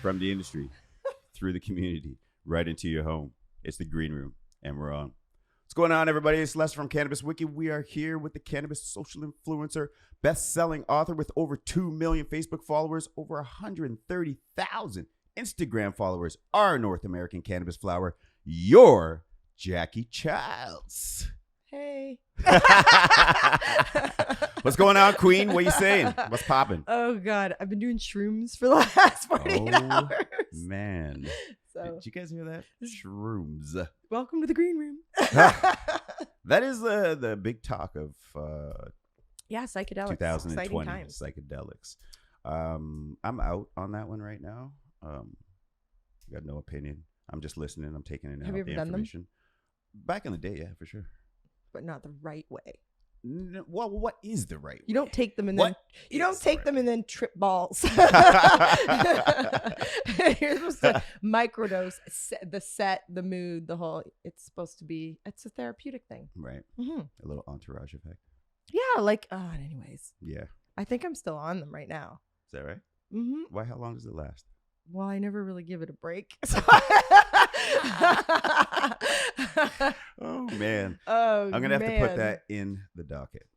from the industry through the community right into your home. It's the Green Room, and we're on. What's going on, everybody? It's Les from Cannabis Wiki. We are here with the cannabis social influencer, best-selling author with over 2 million Facebook followers, over 130,000 Instagram followers, our North American cannabis flower, your Jackie Childs. Hey. What's going on, Queen? What are you saying? What's popping? Oh, God. I've been doing shrooms for the last 48 hours. Man. So, did you guys hear that? Shrooms. welcome to the Green Room. That is the big talk of yeah, psychedelics. 2020 psychedelics. I'm out on that one right now. Got no opinion. I'm just listening. I'm taking in Have you ever the done them? information. Back in the day, yeah, for sure. But not the right way. No, well, what is the right way? You don't take them and What then trip balls. You're supposed to microdose the mood, the whole. It's supposed to be. It's a therapeutic thing. Right. Mm-hmm. A little entourage effect. Yeah, like. Anyways, Yeah. I think I'm still on them right now. Is that right? Mm-hmm. Why? How long does it last? Well, I never really give it a break. So Oh man. Oh, I'm gonna have to put that in the docket.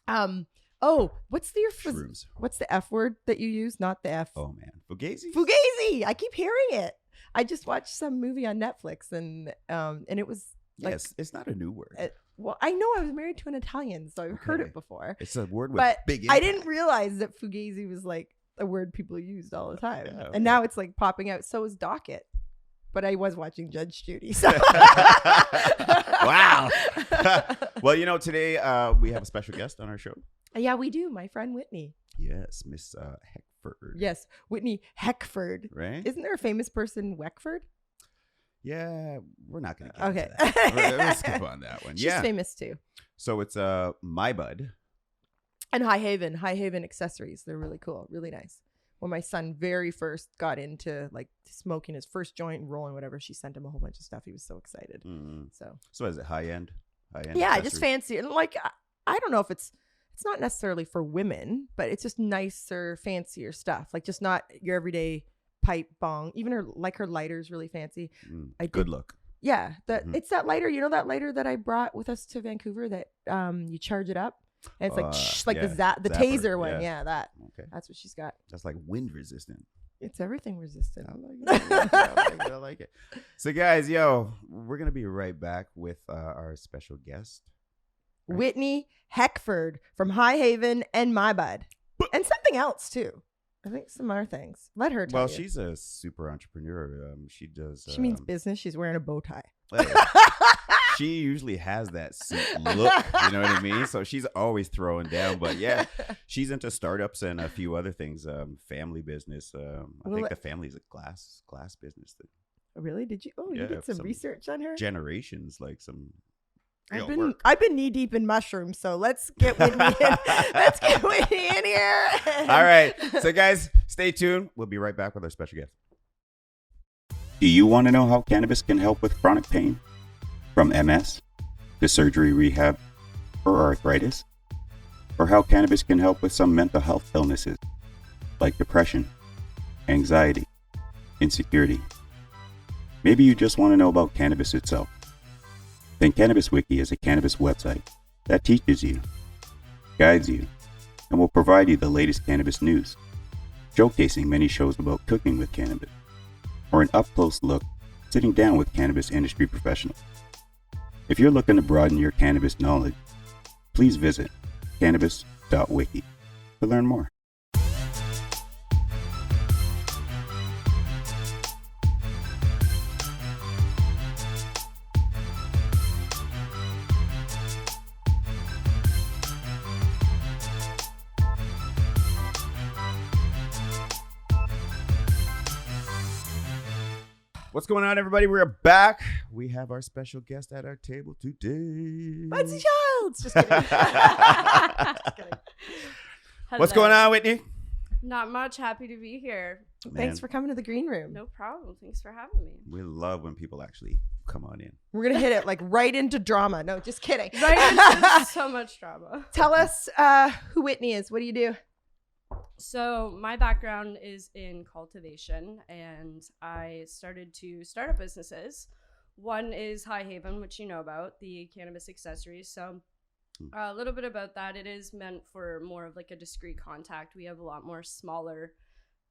Oh, what's Shrooms. what's the F word that you use? Not the F. Oh man. Fugazi? Fugazi. I keep hearing it. I just watched some movie on Netflix and it was like, Yes, it's not a new word. well, I know I was married to an Italian, so I've heard Okay. it before. It's a word with But big I impact. didn't realize that Fugazi was like a word people used all the time. Yeah, okay. And now it's like popping out. So is docket. But I was watching Judge Judy. So. Wow. Well, today we have a special guest on our show. Yeah, we do. My friend Whitney. Yes, Miss Heckford. Yes, Whitney Heckford. Right? Isn't there a famous person, Weckford? Yeah, we're not going to Okay. into that. We'll skip on that one. She's Yeah. famous too. So it's MyBud. And High Haven accessories. They're really cool, really nice. When my son very first got into like smoking his first joint and rolling whatever, she sent him a whole bunch of stuff. He was so excited. Mm. So Is it high end? yeah, just fancy. And like I don't know if it's not necessarily for women, but it's just nicer, fancier stuff. Like just not your everyday pipe bong. Even her lighters really fancy. Good look. Yeah, it's that lighter. You know that lighter that I brought with us to Vancouver that you charge it up and it's like the Zapper. taser one. Yeah, that. Okay. That's what she's got. That's like wind resistant. It's everything resistant. I like it. So guys, we're going to be right back with our special guest. Right? Whitney Heckford from High Haven and MyBud. And something else too. I think some other things. Let her tell Well, you. she's a super entrepreneur. She does. She means business. She's wearing a bow tie. She usually has that suit look. You know what I mean? So she's always throwing down. But yeah, she's into startups and a few other things. Family business. I think the family's a glass business. Really? Did you? Oh, you did some research on her? Generations, like some. I've been knee deep in mushrooms, so let's get Whitney in. Let's get Whitney in here. All right. So guys, stay tuned. We'll be right back with our special guest. Do you want to know how cannabis can help with chronic pain? From MS to surgery rehab or arthritis? Or how cannabis can help with some mental health illnesses like depression, anxiety, insecurity? Maybe you just want to know about cannabis itself. Then Cannabis Wiki is a cannabis website that teaches you, guides you, and will provide you the latest cannabis news, showcasing many shows about cooking with cannabis, or an up-close look sitting down with cannabis industry professionals. If you're looking to broaden your cannabis knowledge, please visit cannabis.wiki to learn more. What's going on, everybody? We're back. We have our special guest at our table today. Budsy Childs. Just kidding. Just kidding. What's going on, Whitney? Not much. Happy to be here. Thanks for coming to the Green Room. No problem. Thanks for having me. We love when people actually come on in. We're going to hit it like right into drama. No, just kidding. Right into so much drama. Tell us who Whitney is. What do you do? So my background is in cultivation, and I started to start up businesses. One is High Haven, which you know about, the cannabis accessories. So a little bit about that. It is meant for more of like a discreet contact. We have a lot more smaller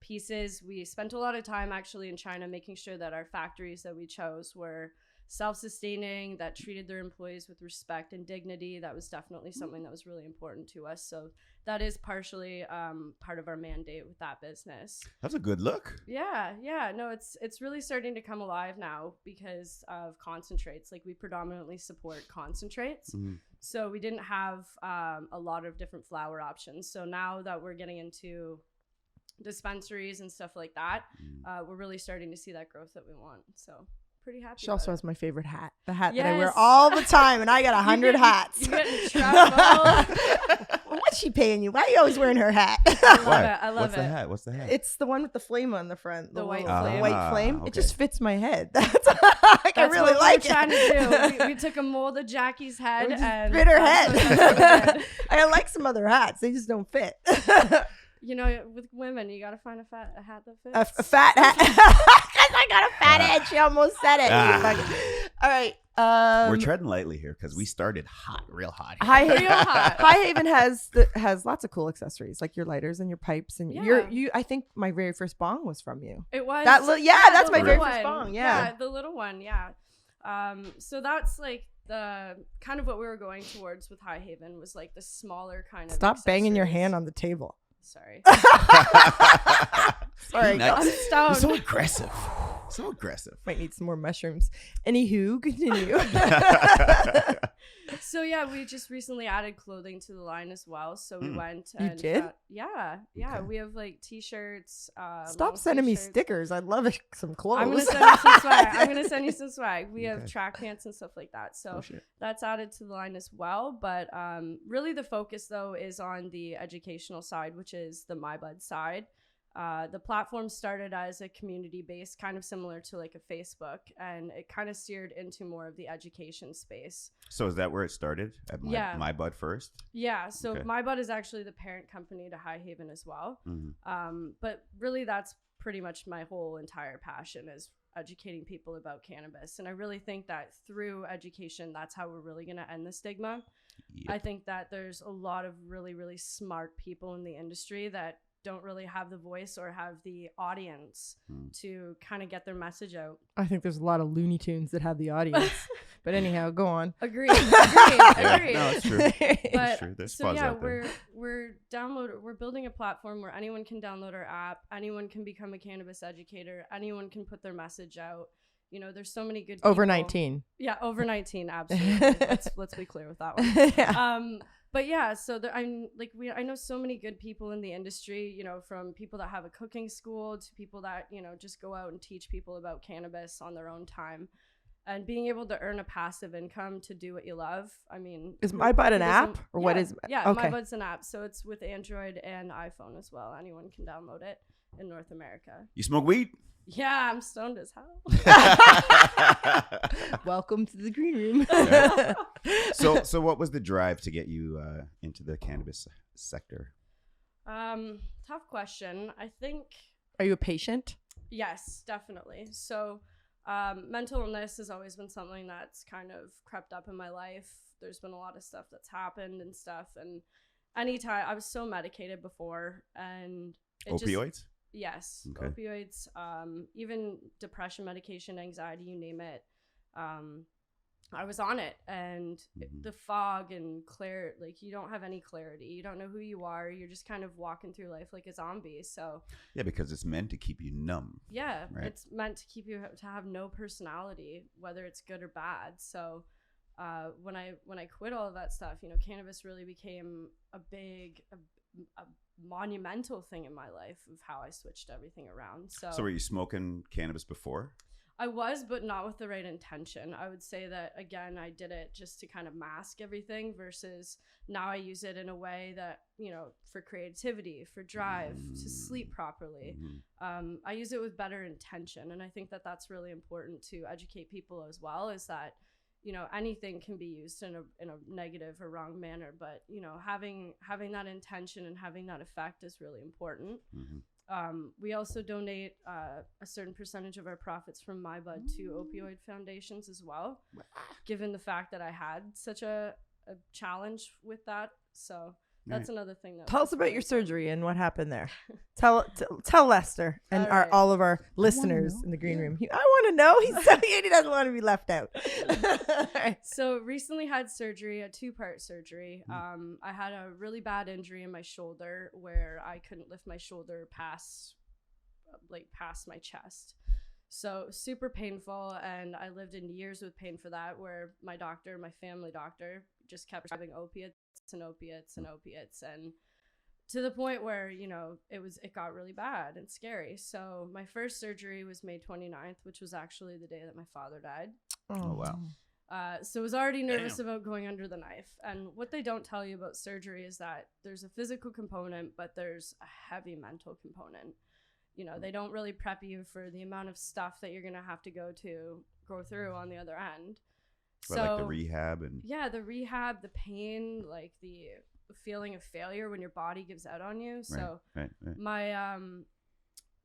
pieces. We spent a lot of time actually in China making sure that our factories that we chose were self-sustaining, that treated their employees with respect and dignity. That was definitely something that was really important to us. So that is partially part of our mandate with that business. That's a good look. Yeah. No, it's really starting to come alive now because of concentrates. Like, we predominantly support concentrates. So we didn't have a lot of different flower options. So now that we're getting into dispensaries and stuff like that, we're really starting to see that growth that we want. So pretty happy. She also has my favorite hat, the hat Yes. that I wear all the time, and I got 100 hats. You get in trouble. What's she paying you? Why are you always wearing her hat? I love it. I love What's it. the hat? What's the hat? It's the one with the flame on the front. The white little flame. White flame. Okay. It just fits my head. That's like, I really what like we were trying it. to do. We took a mold of Jackie's head We just and fit her that's what head. we did. I like some other hats. They just don't fit. You know, with women, you gotta find a hat that fits. A fat hat. Because I got a fat head. She almost said it. All right. We're treading lightly here because we started hot, real hot. Here. High Haven, Real hot. High Haven has lots of cool accessories, like your lighters and your pipes, and Yeah. you. I think my very first bong was from you. It was That's the my very little first one. bong. Yeah. The little one. Yeah. So that's like the kind of what we were going towards with High Haven was like the smaller kind of. Stop banging your accessories. hand on the table. Sorry. Sorry, Nuts. I'm You're stoned. so aggressive. So aggressive. might need some more mushrooms. Anywho, continue. So yeah, we just recently added clothing to the line as well. So we went. You And did? yeah. Okay. We have like t-shirts. Stop long sending me sleeve shirts. stickers. I'd love some clothes. I'm gonna send you some swag. I'm gonna send you some swag. We have Okay. track pants and stuff like that. So Oh, shit. that's added to the line as well. But really the focus though is on the educational side, which is the MyBud side. The platform started as a community-based, kind of similar to like a Facebook, and it kind of steered into more of the education space. So is that where it started? At Yeah. MyBud first? Yeah, so Okay. MyBud is actually the parent company to High Haven as well. But really that's pretty much my whole entire passion is educating people about cannabis. And I really think that through education, that's how we're really going to end the stigma. Yep. I think that there's a lot of really, really smart people in the industry that don't really have the voice or have the audience to kind of get their message out. I think there's a lot of Looney Tunes that have the audience. But anyhow, go on. Agreed. Yeah. Agreed. No, it's true. But It's true. There's so fuzz yeah, out there. we're building a platform where anyone can download our app, anyone can become a cannabis educator, anyone can put their message out. You know, there's so many good people. Over 19. Yeah, over 19, absolutely. let's be clear with that one. Yeah. But yeah, so I know so many good people in the industry, you know, from people that have a cooking school to people that, you know, just go out and teach people about cannabis on their own time. And being able to earn a passive income to do what you love. I mean, Is MyBud an who app doesn't- or yeah, what is? Yeah, okay. MyBud's an app. So it's with Android and iPhone as well. Anyone can download it in North America. You smoke weed? Yeah, I'm stoned as hell. Welcome to the green room. So what was the drive to get you into the cannabis sector? Tough question. I think Are you a patient? yes, definitely. So mental illness has always been something that's kind of crept up in my life. There's been a lot of stuff that's happened and stuff. And anytime I was so medicated before and Opioids? Yes, Okay. opioids, even depression medication, anxiety, you name it. I was on it, and the fog and like you don't have any clarity. You don't know who you are. You're just kind of walking through life like a zombie. So Yeah, because it's meant to keep you numb. yeah, Right. it's meant to keep you to have no personality, whether it's good or bad. So when I quit all of that stuff, you know, cannabis really became a big, a monumental thing in my life of how I switched everything around. So were you smoking cannabis before? I was, but not with the right intention. I would say that, again, I did it just to kind of mask everything versus now I use it in a way that, you know, for creativity, for drive, to sleep properly. I use it with better intention. And I think that that's really important to educate people as well, is that, anything can be used in a negative or wrong manner, but having that intention and having that effect is really important. We also donate a certain percentage of our profits from MyBud to opioid foundations as well, given the fact that I had such a challenge with that. So that's another thing. Tell us about your surgery and what happened there. Tell Lester and all of our listeners in the green room. I want to know. He's so he doesn't want to be left out. So recently had surgery, a 2-part surgery. I had a really bad injury in my shoulder where I couldn't lift my shoulder past my chest. So super painful, and I lived in years with pain for that, where my family doctor, just kept prescribing opiates and to the point where it got really bad and scary. So my first surgery was May 29th, which was actually the day that my father died. Oh wow. So I was already nervous about going under the knife. And what they don't tell you about surgery is that there's a physical component, but there's a heavy mental component. They don't really prep you for the amount of stuff that you're going to have to go through on the other end. Well, like the rehab and the rehab, the pain, like the feeling of failure when your body gives out on you. So right.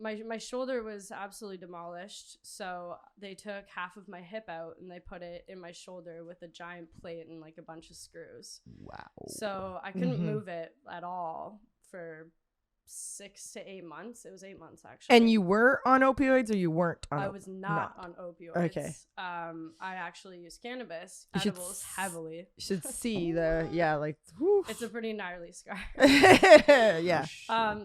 my shoulder was absolutely demolished. So they took half of my hip out and they put it in my shoulder with a giant plate and like a bunch of screws. Wow. So I couldn't move it at all for 6 to 8 months. It was 8 months actually. And you were on opioids, or you weren't on? I was not on opioids. Okay. I actually used cannabis edibles heavily. You should see it's a pretty gnarly scar. Yeah.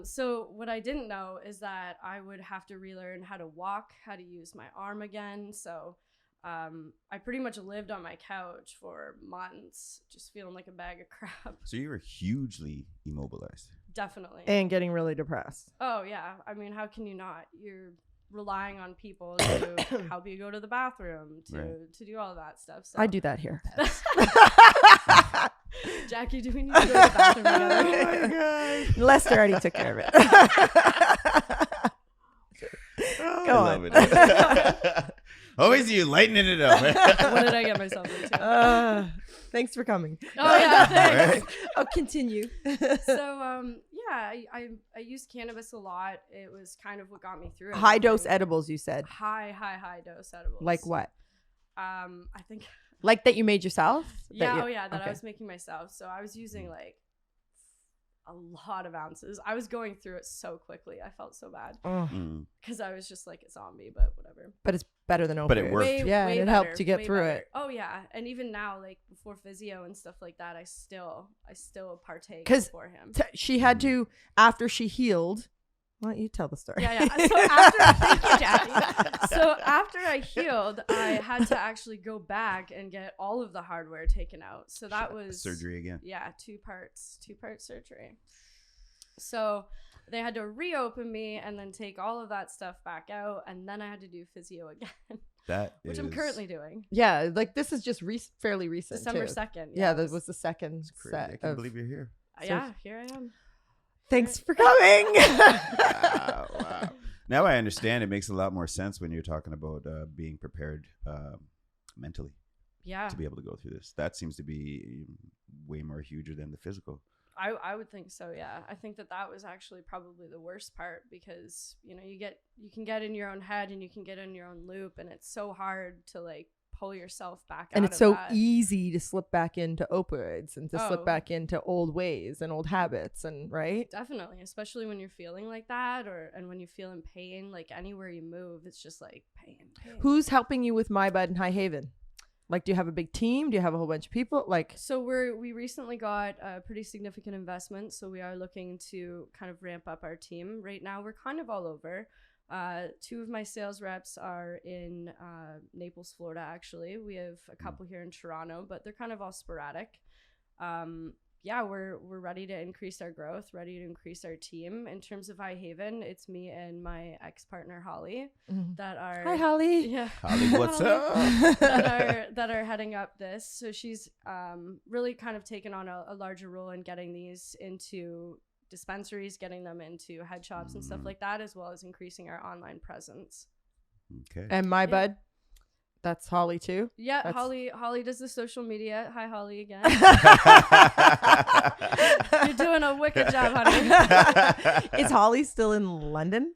So what I didn't know is that I would have to relearn how to walk, how to use my arm again. So I pretty much lived on my couch for months, just feeling like a bag of crap. So you were hugely immobilized. Definitely. And getting really depressed. Oh, yeah. I mean, how can you not? You're relying on people to help you go to the bathroom, to do all that stuff. So. I do that here. Jackie, do we need to go to the bathroom together? Oh, Lester already took care of it. Go on. Always you lightening it up. What did I get myself into? Thanks for coming. Oh yeah, thanks. Right. I'll continue. So I used cannabis a lot. It was kind of what got me through it. High dose edibles, you said. High dose edibles. Like what? I think. Like that you made yourself? Yeah. I was making myself. So I was using like a lot of ounces. I was going through it so quickly. I felt so bad because I was just like a zombie, but whatever. But it's better than opioids. But it worked. And it helped you get through it. Oh yeah, and even now, like before physio and stuff like that, I still partake for him. She had to, after she healed. Why don't you tell the story? Yeah. Thank you, Jackie. So after I healed, I had to actually go back and get all of the hardware taken out. So that was surgery again. Yeah, 2-part surgery. So they had to reopen me and then take all of that stuff back out, and then I had to do physio again. Which I'm currently doing. Yeah, like this is just fairly recent. December 2nd. Yeah, that was the second set. I can't believe you're here. Yeah, here I am. Thanks for coming. Wow. Now I understand. It makes a lot more sense when you're talking about being prepared mentally. Yeah. To be able to go through this. That seems to be way more huger than the physical. I would think so, yeah. I think that was actually probably the worst part because, you can get in your own head and you can get in your own loop, and it's so hard to like pull yourself back out. And it's so easy to slip back into opioids and to slip back into old ways and old habits, and right? Definitely, especially when you're feeling like that, and when you feel in pain, like anywhere you move, it's just like pain. Who's helping you with MyBud and High Haven? Like, do you have a big team? Do you have a whole bunch of people? Like, so we recently got a pretty significant investment, so we are looking to kind of ramp up our team. Right now, we're kind of all over. 2 of my sales reps are in Naples, Florida. Actually, we have a couple here in Toronto, but they're kind of all sporadic. We're ready to increase our growth, ready to increase our team. In terms of High Haven, it's me and my ex-partner Holly that are. Hi, Holly. Yeah, Holly, what's up? that are heading up this. So she's really kind of taken on a larger role in getting these into dispensaries, getting them into head shops and stuff like that, as well as increasing our online presence. Okay. And MyBud? That's Holly too. Yeah, That's- Holly does the social media. Hi, Holly again. You're doing a wicked job, honey. Is Holly still in London?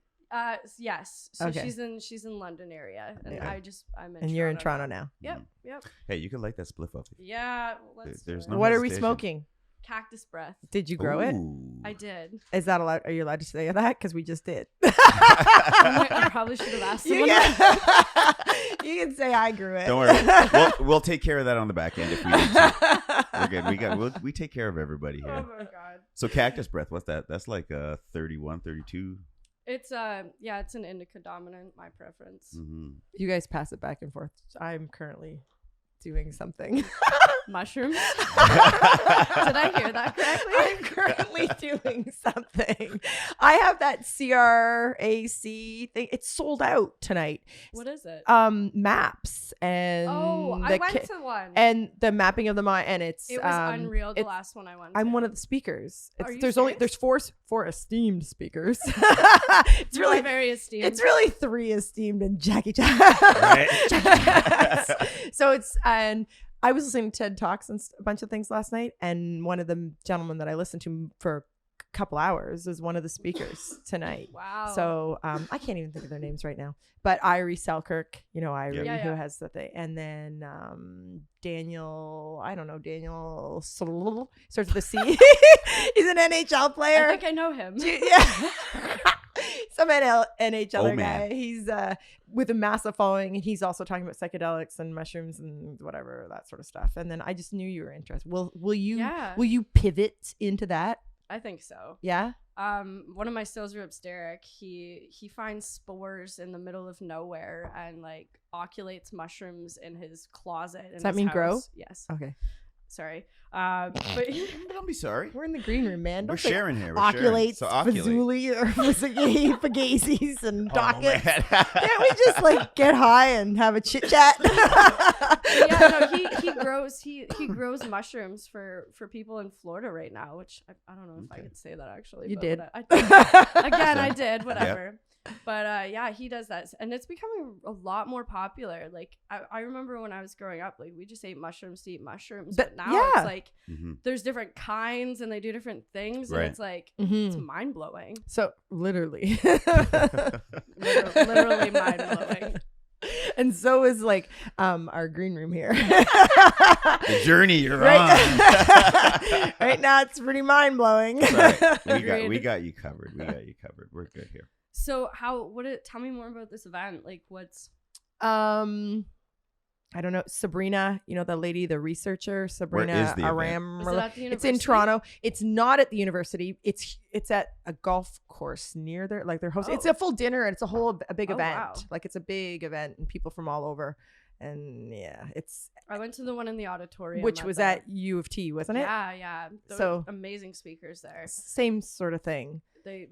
Yes. So Okay. she's in London area, and Yeah. I'm in. And you're in Toronto now. Yep. Yep. Hey, you can light that spliff up. Yeah. Let's There's do no it. What are we hesitation. smoking? Cactus Breath. Did you grow it? Ooh. I did. Is that allowed? Are you allowed to say that? Because we just did. I probably should have asked You someone. can, you can say I grew it. Don't worry. We'll take care of that on the back end if we need to. We're good. We take care of everybody Oh here. my god. So Cactus Breath, what's that? That's like 31, 32. It's it's an indica dominant, my preference. Mm-hmm. You guys pass it back and forth. I'm currently doing something. Mushrooms. Did I hear that correctly? I'm currently doing something. I have that CRAC thing. It's sold out tonight. What is it? Maps and I went to one. and the mapping of the mind, and it It was unreal. The last one I went to. I'm one of the speakers. Are you There's four esteemed speakers. It's really very esteemed. It's really 3 esteemed and Jackie Chan. Right. So and I was listening to TED Talks and a bunch of things last night, and one of the gentlemen that I listened to for a couple hours is one of the speakers tonight. Wow. So I can't even think of their names right now, but Irie Selkirk, Irie, Yeah, who yeah. has the thing, and then Daniel starts with a C. He's an NHL player. I think I know him. Yeah. Some NHLer Oh, guy. man. He's with a massive following, and he's also talking about psychedelics and mushrooms and whatever, that sort of stuff. And then I just knew you were interested. Will you pivot into that? I think so. Yeah. One of my sales reps, Derek, he finds spores in the middle of nowhere and like oculates mushrooms in his closet. Does that mean grow? Yes. Okay. Sorry. But Don't be sorry. We're in the green room, man. We're Don't say sharing here. We're sharing. oculates, So oculate. fazuli, or fagazis and Oh, dockets. man. Can't we just like get high and have a chit chat? yeah, no, he grows mushrooms for people in Florida right now, which I don't know if I Okay. could say that actually. You but did. Again, I did, whatever. But yeah, he does that, and it's becoming a lot more popular. Like I remember when I was growing up, like we just ate mushrooms to eat mushrooms, but now yeah. it's like Mm-hmm. there's different kinds and they do different things, Right. and it's like Mhm. it's mind blowing. So literally. Literally mind blowing. And so is like our green room here. The journey you're right, right now it's pretty mind blowing. on. We got you covered. We're good here. So tell me more about this event. Like what's I don't know, Sabrina, the lady, the researcher, Sabrina Where is the event? Aram. is it at the It's in university? Toronto. It's not at the university. It's at a golf course near there. Like they're hosting. It's Oh. a full dinner, and it's a big Oh, event. wow. Like it's a big event, and people from all over. And yeah, it's I went to the one in the auditorium, which was at U of T, wasn't it? Yeah. There So- were amazing speakers there. Same sort of thing. They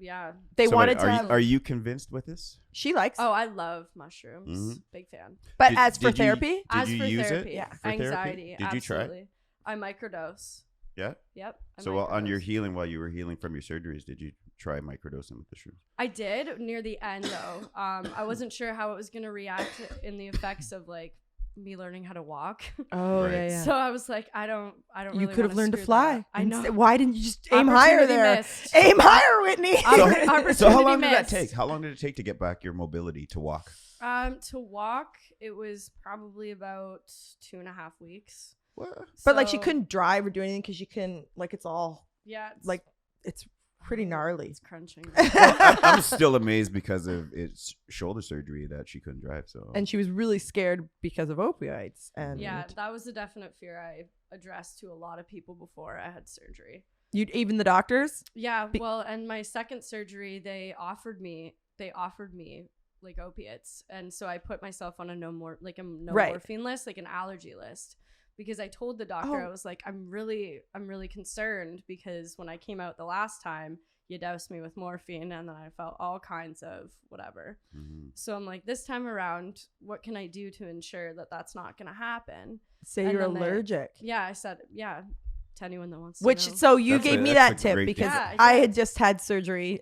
They So wanted wait, to are have. you, are you convinced with this? She likes, Oh, I love mushrooms. Mhm. Big fan. but Did- as for did you- therapy, Did As you for use therapy, it? Yeah. For therapy? Anxiety. Did you try? Absolutely. I microdose. Yeah. Yep. I So on your microdose. healing, while you were healing from your surgeries, did you try microdosing with the shrooms? I did near the end though. I wasn't sure how it was gonna react in the effects of like me learning how to walk. oh Right. yeah, yeah. So I was like, I don't. You Really could have wanna learned to screw fly. that up. I know. Why didn't you just aim higher Opportunity there? missed. Aim higher, Whitney. So Opportunity how long did that missed. take? How long did it take to get back your mobility to walk? To walk, it was probably about 2.5 weeks. What? But like she So, couldn't drive or do anything because she couldn't. Like it's all Yeah. like it's pretty gnarly. It's crunching. I'm still amazed because of its shoulder surgery that she couldn't drive. So And she was really scared because of opioids. And Yeah, that was a definite fear I addressed to a lot of people before I had surgery. even the doctors. Yeah, well, and my second surgery, they offered me like opiates, and so I put myself on a no Right. morphine list, like an allergy list, because I told the doctor, Oh. I was like, I'm really concerned because when I came out the last time, you doused me with morphine, and then I felt all kinds of whatever. Mhm. So I'm like, this time around, what can I do to ensure that that's not going to happen? Say And you're then they- allergic. Yeah, I said, yeah, to anyone that wants to Which know. so you That's gave a- me that's that a tip great because tip. Yeah, I yeah. had just had surgery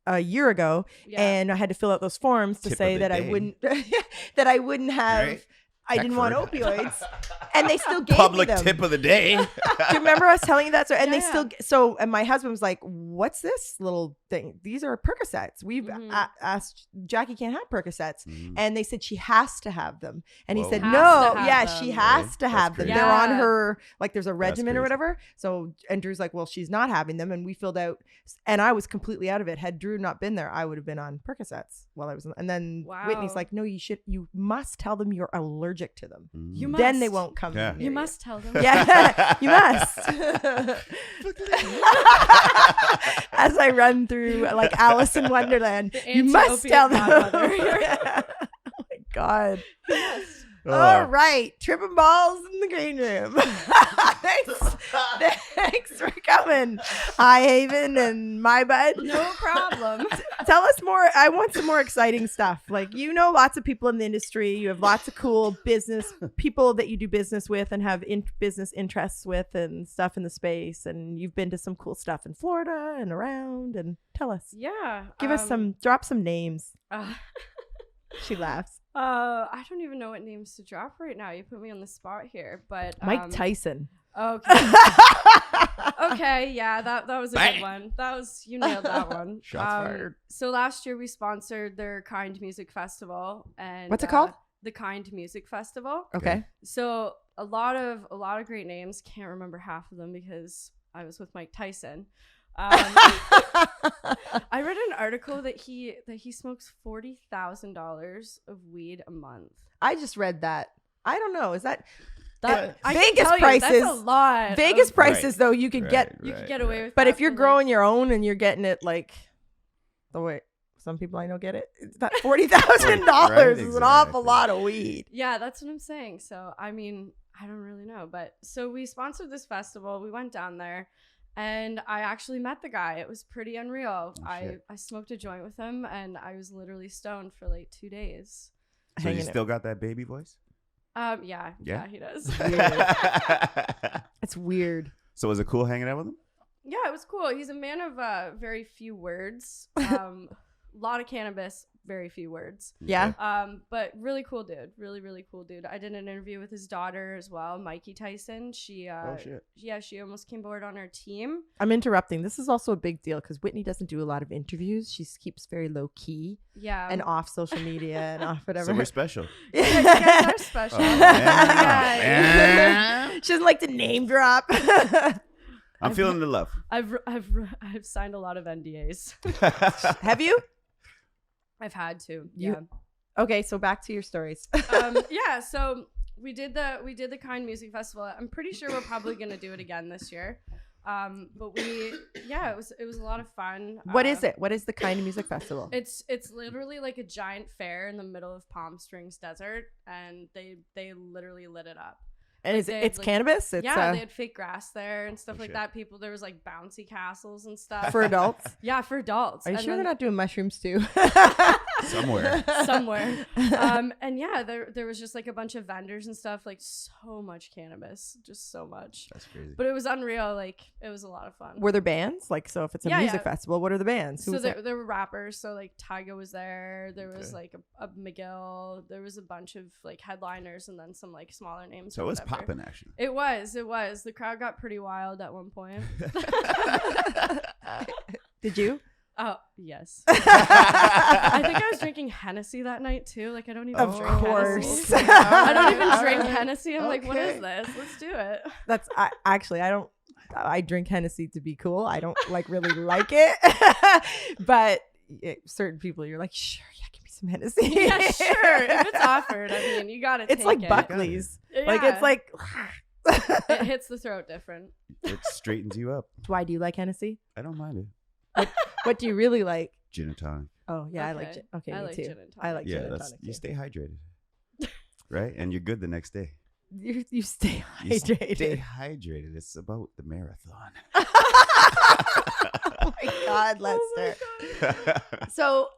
a year ago, Yeah. and I had to fill out those forms to Tip of say the that I day. wouldn't that I wouldn't have Right. I didn't want Heckford. opioids, and they still gave Public me them. tip of the day. Do you remember I was telling you that? So, and Yeah, they still, so, and my husband was like, what's this little thing? These are Percocets. We've asked, Jackie can't have Percocets. And they said she has to have them. And he Whoa. said, Has no, to have yeah, them. she has Really? to That's have them. crazy. They're on Yeah. her, like there's a regimen or crazy. whatever. So, and Drew's like, well, she's not having them. And we filled out, and I was completely out of it. Had Drew not been there, I would have been on Percocets while I was, and then Whitney's Wow. like, no, you must tell them you're allergic to them. You must. Then they won't come. Yeah. near You must tell them. Yeah, you must. As I run through like Alice in Wonderland, The you must anti-opiate tell them. godmother. Oh my God. Yes. All right. Tripping balls in the green room. Thanks for coming. High Haven and MyBud. No problem. Tell us more. I want some more exciting stuff. Like, you know, lots of people in the industry. You have lots of cool business people that you do business with and have business interests with and stuff in the space. And you've been to some cool stuff in Florida and around. And tell us. Yeah. Give us drop some names. Uh, She laughs. I don't even know what names to drop right now. You put me on the spot here, but Mike Tyson. Okay. Okay, yeah, that was a Bang. good one. You nailed that one. Shots fired. So last year we sponsored their Kind Music Festival, and What's it called? The Kind Music Festival. Okay. So a lot of great names. Can't remember half of them because I was with Mike Tyson. I read an article that he smokes $40,000 of weed a month. I just read that. I don't know. Is that I can Vegas tell you, prices? that's a lot. Vegas of- prices Right. though? You could get. You could get away with. But that if you're for, growing your own and you're getting it like the way some people I know get it, it's that $40,000 Right, is an awful exactly. lot of weed. yeah, that's what I'm saying. So I mean, I don't really know, but so we sponsored this festival. We went down there. And I actually met the guy. It was pretty unreal. Oh, I shit. smoked a joint with him, and I was literally stoned for like 2 days. So Hanging you out. still got that baby voice? Yeah, Yeah? he does. It's weird. So was it cool hanging out with him? Yeah, it was cool. He's a man of very few words. Lot of cannabis, very few words. Yeah. But really cool dude. Really, really cool dude. I did an interview with his daughter as well, Mikey Tyson. She Oh, shit. yeah, she almost came aboard on our team. I'm interrupting. This is also a big deal because Whitney doesn't do a lot of interviews. She keeps very low key Yeah. and off social media and off whatever. So we're special. Yeah, you guys are special. Oh, man. Yeah. She doesn't like to name drop. I'm feeling the love. I've signed a lot of NDAs. Have you? I've had to. You- Yeah. Okay, so back to your stories. Yeah, so we did the Kind Music Festival. I'm pretty sure we're probably gonna do it again this year. But it was a lot of fun. What is it? What is the Kind of Music Festival? It's literally like a giant fair in the middle of Palm Springs Desert, and they literally lit it up. And Like, they had, it's like- cannabis? It's Yeah, they had fake grass there and stuff Oh, like shit. that. There was like bouncy castles and stuff. for adults. Yeah, for adults. Are you And sure then- they're not doing mushrooms too? Somewhere. somewhere. And yeah, there was just like a bunch of vendors and stuff, like so much cannabis, just so much. That's crazy. But it was unreal. Like it was a lot of fun. Were there bands? Like, so if it's a Yeah, music yeah. festival, what are the bands? Who So was there? there were rappers. So like Tyga was there. There was Okay. like a McGill. There was a bunch of like headliners and then some like smaller names. So or it was whatever. popping, actually. It was. The crowd got pretty wild at one point. Did you? Oh yes. I think I was drinking Hennessy that night too. Like I don't even Of drink course. Hennessy. I don't even drink Okay. Hennessy. I'm like, what is Okay. this? Let's do it. That's actually I don't. I drink Hennessy to be cool. I don't like really like it, but certain people, you're like, sure, yeah, give me some Hennessy. Yeah, sure. If it's offered, I mean, you got to. It's like Buckley's. Like it's Yeah. like. It hits the throat different. It straightens you up. Why do you like Hennessy? I don't mind it. What do you really like? Gin and tonic. Oh yeah, I like Okay. gin. Okay, I me like too. gin and I like Yeah, gin and that's tonic you too. stay hydrated. Right? And you're good the next day. You stay You hydrated. Stay hydrated. It's about the marathon. Oh my God, Lester. So,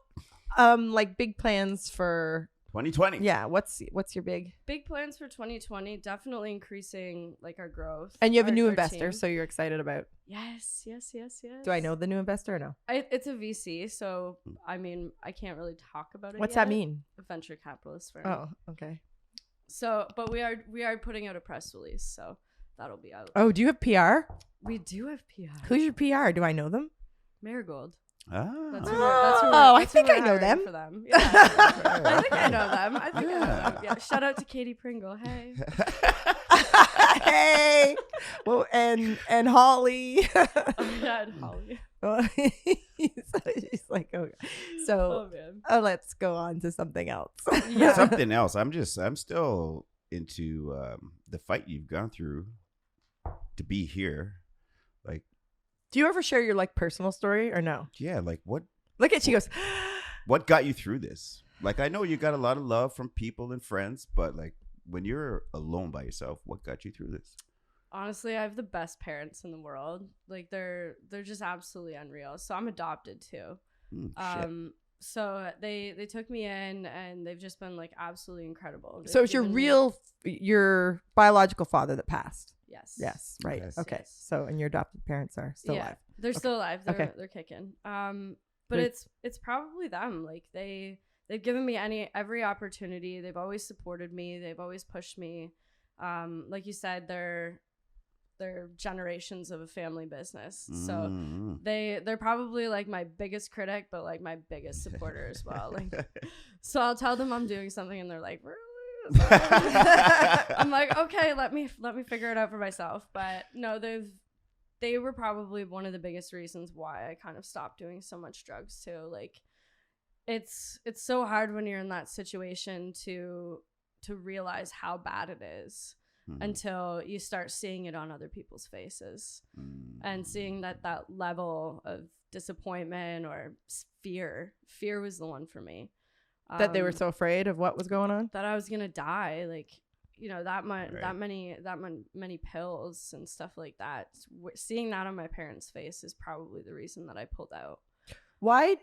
like big plans for 2020. yeah. What's your big? Big plans for 2020. Definitely increasing like our growth. And you have a our- new our investor, team. so you're excited about. Yes. Do I know the new investor or no? It's a VC, so I mean, I can't really talk about it. What's yet. that mean? A venture capitalist firm. Oh, okay. So, but we are putting out a press release, so that'll be out. Oh, do you have PR? We do have PR. Who's your PR? Do I know them? Marigold. Ah. That's I think I know them. For them. Yeah, I think I know them. I know them. Yeah. Shout out to Katie Pringle. Hey. Hey. Well, and Holly. Oh, yeah, and Holly. She's like, okay. So, let's go on to something else. Yeah. Something else. I'm still into the fight you've gone through to be here. Like, do you ever share your like personal story or no? yeah, like what? Look at she goes. What got you through this? Like, I know you got a lot of love from people and friends, but like when you're alone by yourself, what got you through this? Honestly, I have the best parents in the world. Like they're just absolutely unreal. So I'm adopted too. So they took me in and they've just been like absolutely incredible. So it's your biological father that passed. Yes. Yes. Right. Yes. Okay. Yes. So and your adopted parents are still alive. They're still alive. They're kicking. But Great. it's probably them. Like they've given me every opportunity. They've always supported me. They've always pushed me. Like you said, they're generations of a family business. So they're probably like my biggest critic, but like my biggest supporter as well. Like, so I'll tell them I'm doing something and they're like, really? I'm like, okay, let me figure it out for myself. But no, they were probably one of the biggest reasons why I kind of stopped doing so much drugs too. Like it's so hard when you're in that situation to realize how bad it is until you start seeing it on other people's faces and seeing that level of disappointment or fear was the one for me. That they were so afraid of what was going on? That I was going to die. Like, you know, that many pills and stuff like that. Seeing that on my parents' face is probably the reason that I pulled out. Why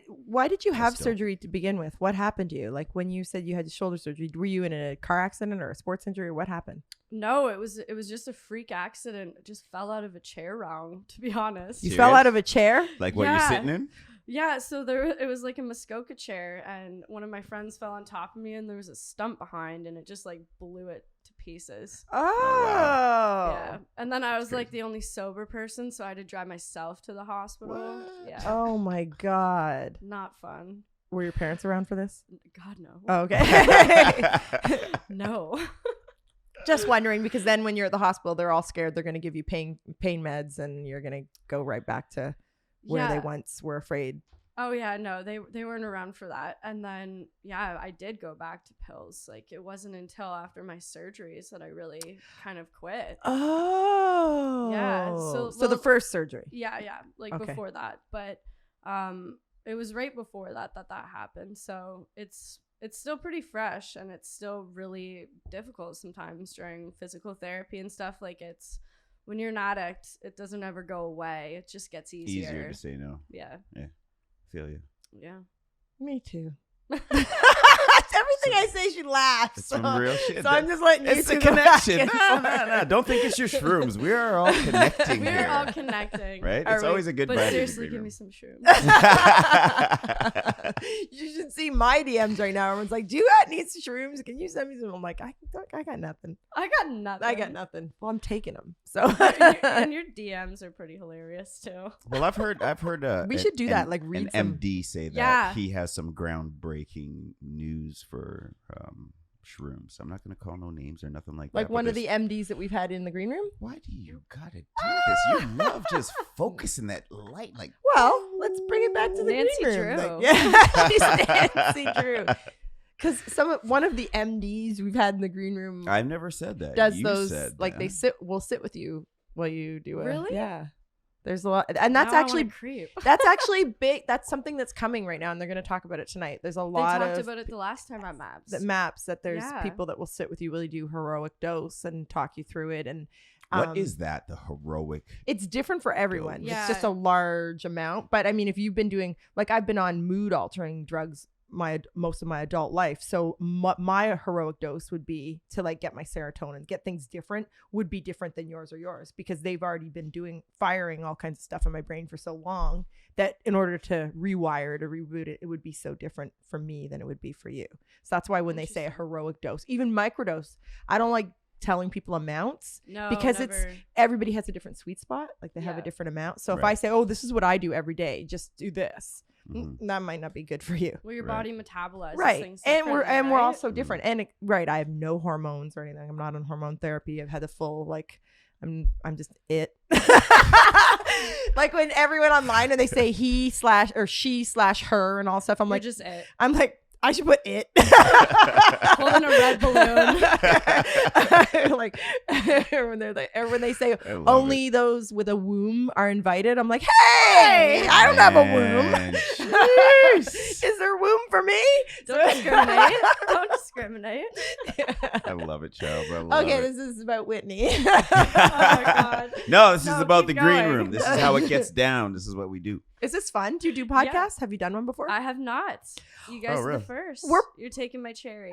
did you have surgery to begin with? What happened to you? Like when you said you had shoulder surgery, were you in a car accident or a sports injury? What happened? No, it was just a freak accident. I just fell out of a chair wrong, to be honest. You fell out of a chair? Like what you're sitting in? Yeah, so it was like a Muskoka chair, and one of my friends fell on top of me, and there was a stump behind, and it just like blew it to pieces. Oh. Yeah, and then I was like the only sober person, so I had to drive myself to the hospital. What? Yeah. Oh my God. Not fun. Were your parents around for this? God, no. Oh, okay. No. Just wondering, because then when you're at the hospital, they're all scared they're going to give you pain meds, and you're going to go right back to where they once were afraid. Oh yeah, no, they weren't around for that. And then I did go back to pills. Like it wasn't until after my surgeries that I really kind of quit. Oh. Yeah. So the first surgery. Yeah. Like before that. But it was right before that happened. So it's still pretty fresh, and it's still really difficult sometimes during physical therapy and stuff. Like when you're an addict, it doesn't ever go away. It just gets easier. Easier to say no. Yeah. Feel you. Yeah. Me too. Everything I say, she laughs. It's some real shit. So I'm just letting you It's two a go back connection. No. Don't think it's your shrooms. We are all connecting here. We're all connecting. Right? It's always a good But vibe. seriously, give me some shrooms. You should see my DMs right now. Everyone's like, "Do you need some shrooms? Can you send me some?" I'm like, I got nothing. I got nothing. Well, I'm taking them. So and your DMs are pretty hilarious too. Well, I've heard. We should do that. Like read an some. MD say that he has some groundbreaking news for shrooms. I'm not going to call no names or nothing like that. Like one of the MDs that we've had in the green room. Why do you gotta do this? You love just focusing that light. Like, well, let's bring it back to the Nancy green room. Drew. Like, yeah, she's Nancy Drew. Because one of the MDs we've had in the green room, I've never said that. Does you those said like that. will sit with you while you do it? Really? Yeah. There's a lot, and that's Now I actually wanna creep. that's actually big. That's something that's coming right now, and they're going to talk about it tonight. There's a lot They talked of about it the last time at Maps. that there's people that will sit with you, really do heroic dose and talk you through it. And what is that? The heroic? It's different for everyone. Yeah. It's just a large amount. But I mean, if you've been doing, like, I've been on mood altering drugs most of my adult life. So my heroic dose would be to like get my serotonin, get things different, would be different than yours, because they've already been firing all kinds of stuff in my brain for so long that in order to rewire it or reboot it, it would be so different for me than it would be for you. So that's why when they say a heroic dose, even microdose, I don't like telling people amounts because never. Everybody has a different sweet spot. Like they have a different amount. So if I say, oh, this is what I do every day, just do this. That might not be good for you. Well, your body metabolizes things differently, and we're also different. And I have no hormones or anything. I'm not on hormone therapy. I've had the full I'm just it. Like when everyone online and they say he / or she / her and all stuff, I'm like, just it. I'm like, I should put it. Holding a red balloon. Like when they say only those with a womb are invited, I'm like, hey, I don't have a womb. Is there womb for me? Don't discriminate. Don't discriminate. I love it, child. Okay, this is about Whitney. Oh my God. No, this is about the keep green going. room. This is how it gets down. This is what we do. Is this fun? Do you do podcasts? Yeah. Have you done one before? I have not. You guys are the first. You're taking my cherry.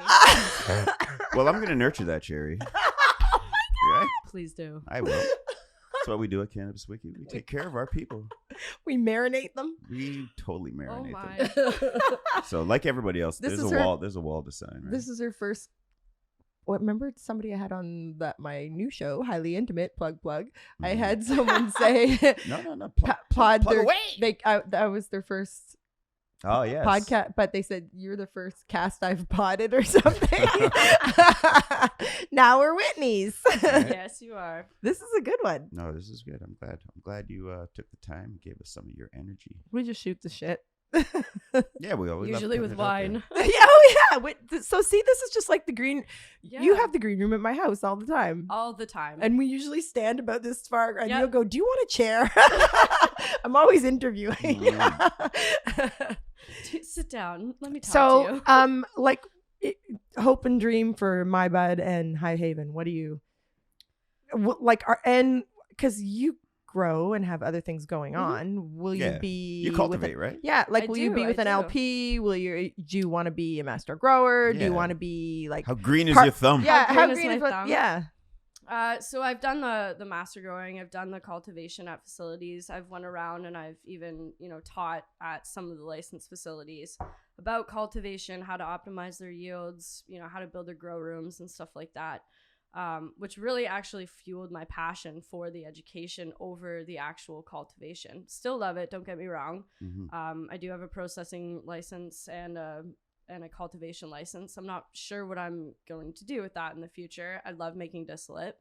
Well, I'm going to nurture that cherry. Right? Please do. I will. That's what we do at Cannabis Wiki. We take care of our people. We marinate them. We totally marinate them. So like everybody else, there's a wall to sign. Right? This is her first. Remember somebody I had on my new show, Highly Intimate, plug. Mm-hmm. I had someone say, no, plug away. That was their first. Oh yes. Podcast, but they said you're the first cast I've potted or something. Now we're Whitney's. Yes, you are. This is a good one. No, this is good. I'm glad you took the time and gave us some of your energy. We just shoot the shit. Yeah, we always usually with wine. Yeah. So see, this is just like the green. Yeah. You have the green room at my house all the time. All the time. And we usually stand about this far, and you'll go, "Do you want a chair?" I'm always interviewing. Sit down. Let me talk to you. Hope and dream for MyBud and High Haven. What do you and because you grow and have other things going on, will you be you cultivate, right? Yeah, will you be with an LP? Do you want to be a master grower? Do you want to be like, how green is your thumb? Yeah, how green is my thumb? Yeah. So I've done the master growing, I've done the cultivation at facilities, I've went around and I've even taught at some of the licensed facilities about cultivation, how to optimize their yields, how to build their grow rooms and stuff like that. Which really actually fueled my passion for the education over the actual cultivation. Still love it, don't get me wrong. Mm-hmm. I do have a processing license and a cultivation license. I'm not sure what I'm going to do with that in the future. I love making distillate.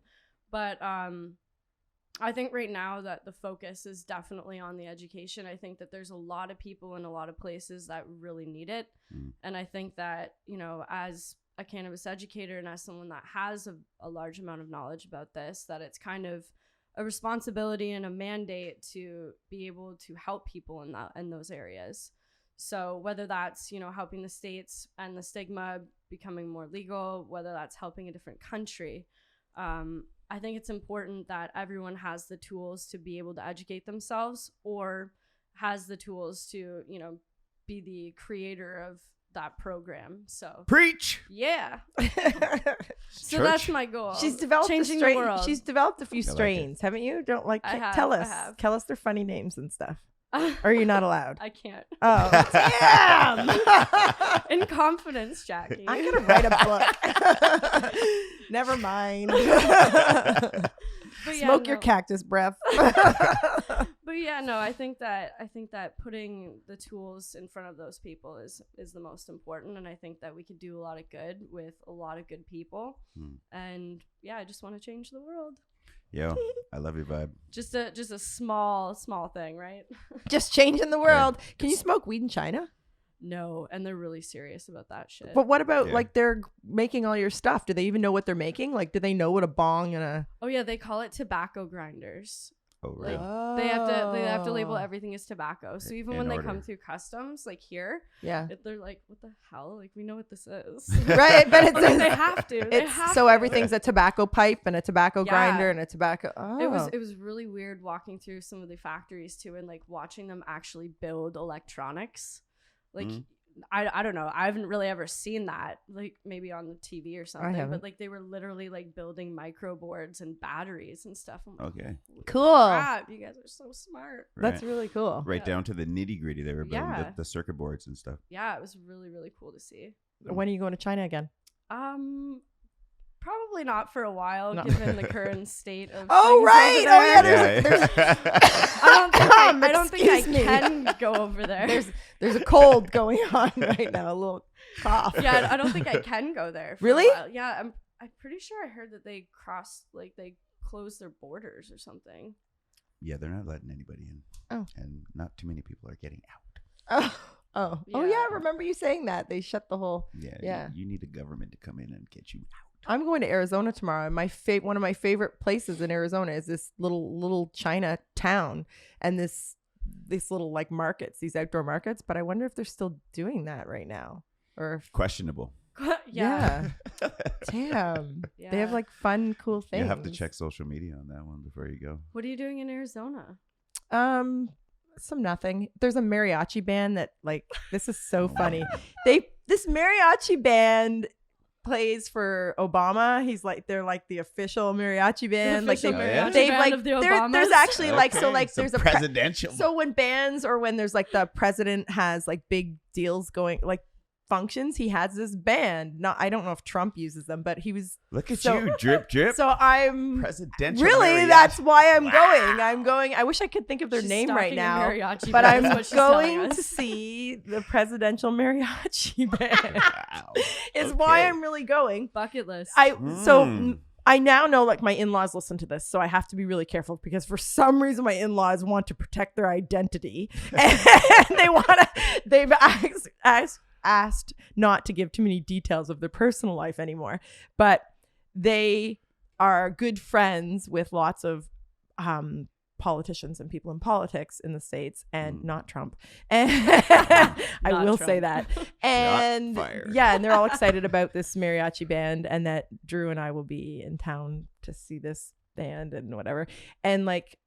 But I think right now that the focus is definitely on the education. I think that there's a lot of people in a lot of places that really need it. Mm. And I think that, as a cannabis educator and as someone that has a large amount of knowledge about this, that it's kind of a responsibility and a mandate to be able to help people in those areas. So whether that's, helping the states and the stigma becoming more legal, whether that's helping a different country, I think it's important that everyone has the tools to be able to educate themselves or has the tools to, be the creator of that program. So preach. Yeah. So that's my goal. She's developed changing the world. She's developed a few strains, haven't you? Tell us their funny names and stuff. Or are you not allowed? I can't. Oh, damn. In confidence, Jackie. I'm gonna write a book. Never mind. Smoke your cactus breath. But yeah, no, I think that putting the tools in front of those people is the most important, and I think that we could do a lot of good with a lot of good people. And yeah, I just want to change the world. Yo, I love your vibe. Just a small thing, right? Just changing the world. Yeah. Can you smoke weed in China? No, and they're really serious about that shit. But what about they're making all your stuff? Do they even know what they're making? Do they know what a bong and a? Oh yeah, they call it tobacco grinders. Oh really? They have to label everything as tobacco. So even when they come through customs, they're like, what the hell? We know what this is. Right, but it's they have to. So everything's a tobacco pipe and a tobacco grinder and a tobacco. Oh. It was really weird walking through some of the factories too and watching them actually build electronics. I don't know. I haven't really ever seen that, like maybe on the TV or something. haven't. But like they were literally like building micro boards and batteries and stuff. I'm like, Okay. Cool. crap, you guys are so smart. That's really cool. Right Yeah. down to the nitty gritty. They were building Yeah. the circuit boards and stuff. Yeah, it was really, really cool to see. When are you going to China again? Probably not for a while, No. given the current state of. Oh, things right. over Oh, yeah, there. there's I don't think I Excuse me. can go over there. There's a cold going on right now, a little cough. Yeah, I don't think I can go there. For Really? A while. Yeah, I'm pretty sure I heard that they closed their borders or something. Yeah, they're not letting anybody in. Oh. And not too many people are getting out. Oh, Yeah. yeah. Remember you saying that they shut the whole. Yeah. Yeah. You need the government to come in and get you out. I'm going to Arizona tomorrow. And one of my favorite places in Arizona is this little China town, and this little like markets, these outdoor markets. But I wonder if they're still doing that right now, or if, Questionable. Yeah. Damn. Yeah. They have like fun, cool things. You have to check social media on that one before you go. What are you doing in Arizona? Some nothing. There's a mariachi band that like this is so funny. This mariachi band plays for Obama. They're like the official mariachi band. Official mariachi they've band like of the there's Obamas? actually like so like Some there's a presidential. so when bands or when there's like the president has like big deals going like functions, he has this band. I don't know if Trump uses them, but he was Look at so- you, drip, drip. so I'm Presidential. really mariachi. that's why I'm Wow. going. I wish I could think of their She's name right stalking a now. mariachi But band, I'm is what she's telling going us. to see the presidential mariachi band. Wow. Is why Okay. I'm really going. Bucket list. I now know like my in-laws listen to this, so I have to be really careful because for some reason my in-laws want to protect their identity and they've asked not to give too many details of their personal life anymore, but they are good friends with lots of politicians and people in politics in the States, and not Trump. And I Not will Trump. say that. And fired. yeah, and they're all excited about this mariachi band, and that Drew and I will be in town to see this band and whatever. And like,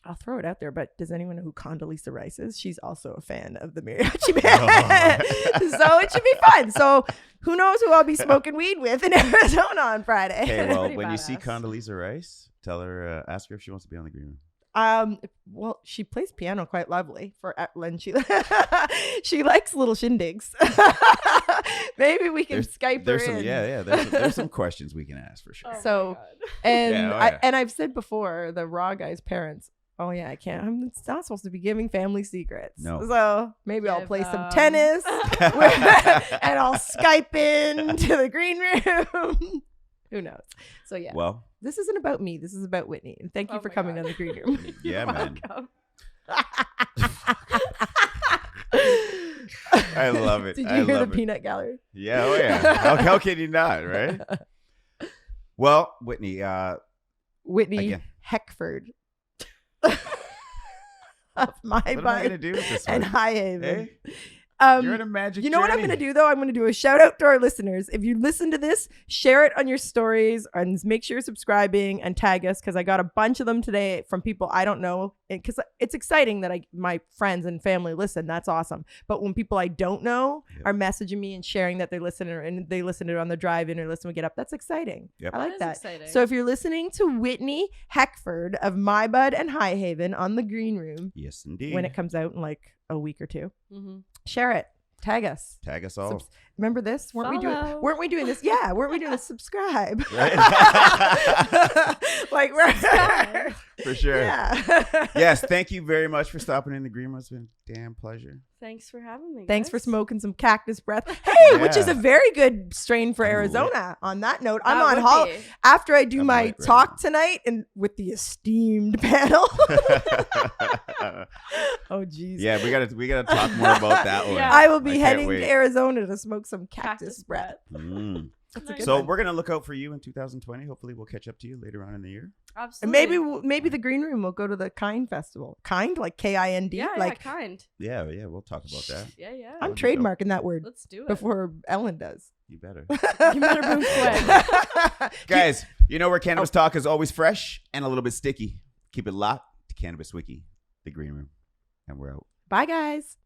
I'll throw it out there, but does anyone know who Condoleezza Rice is? She's also a fan of the mariachi band. So it should be fun. So who knows who I'll be smoking weed with in Arizona on Friday. Okay, well, Pretty when you see badass. Condoleezza Rice, tell her, ask her if she wants to be on the green room. Well, she plays piano quite lovely and she likes little shindigs. Maybe we can Skype her There's some, in. there's some questions we can ask for sure. Oh my So- God. And Yeah, oh, yeah. and I've said before, the raw guy's parents. Oh yeah, I can't. I'm not supposed to be giving family secrets. No. So maybe I'll Give play some them. tennis and I'll Skype in to the green room. Who knows? So yeah, Well, this isn't about me. This is about Whitney. And thank you Oh for my coming God. on the green room. yeah, man. Welcome. I love it. Did I you hear the love it. peanut gallery? Yeah, oh yeah. How can you not, right? Well, Whitney, Whitney Again. Heckford of what am I going to MyBud do with this and one? High Haven. Hey, you're in a magic You know what I'm journey. going to do, though? I'm going to do a shout out to our listeners. If you listen to this, share it on your stories and make sure you're subscribing and tag us, because I got a bunch of them today from people I don't know. Because it's exciting that my friends and family listen. That's awesome. But when people I don't know Yep. are messaging me and sharing that they listen, and they listen to it on the drive-in or listen when we get up, that's exciting. Yep. I like is that. exciting. So if you're listening to Whitney Heckford of MyBud and High Haven on the Green Room, Yes, indeed. when it comes out in like a week or two, Mhm. share it. Tag us. Tag us all. Remember this? Weren't we Follow. doing this? Yeah, weren't we doing this? Subscribe. Right? Like we're Subscribe. For sure. Yeah. Yes, thank you very much for stopping in the green room. It's been a damn pleasure. Thanks for having me. Thanks for guys. smoking some Cactus Breath. Hey, which is Yeah. a very good strain for I'm Arizona. On that note, That I'm on would hall be. after I do I'm my lit right talk now. tonight and with the esteemed panel. Oh geez. Yeah, we gotta talk more about that one. Yeah. I will be can't heading wait. to Arizona to smoke some Cactus, Cactus Breath. Breath. Mm. That's a Nice. good So one. we're gonna look out for you in 2020. Hopefully, we'll catch up to you later on in the year. And Absolutely. maybe the Green Room will go to the Kind Festival. Kind, like Kind, Yeah, like yeah, kind. Yeah, we'll talk about that. Yeah, yeah. I'm would be dope. trademarking that word Let's do it. before Ellen does. You better. You better move quick. Guys, you know where Cannabis Talk is always fresh and a little bit sticky. Keep it locked to Cannabis Wiki, the Green Room. And we're out. Bye, guys.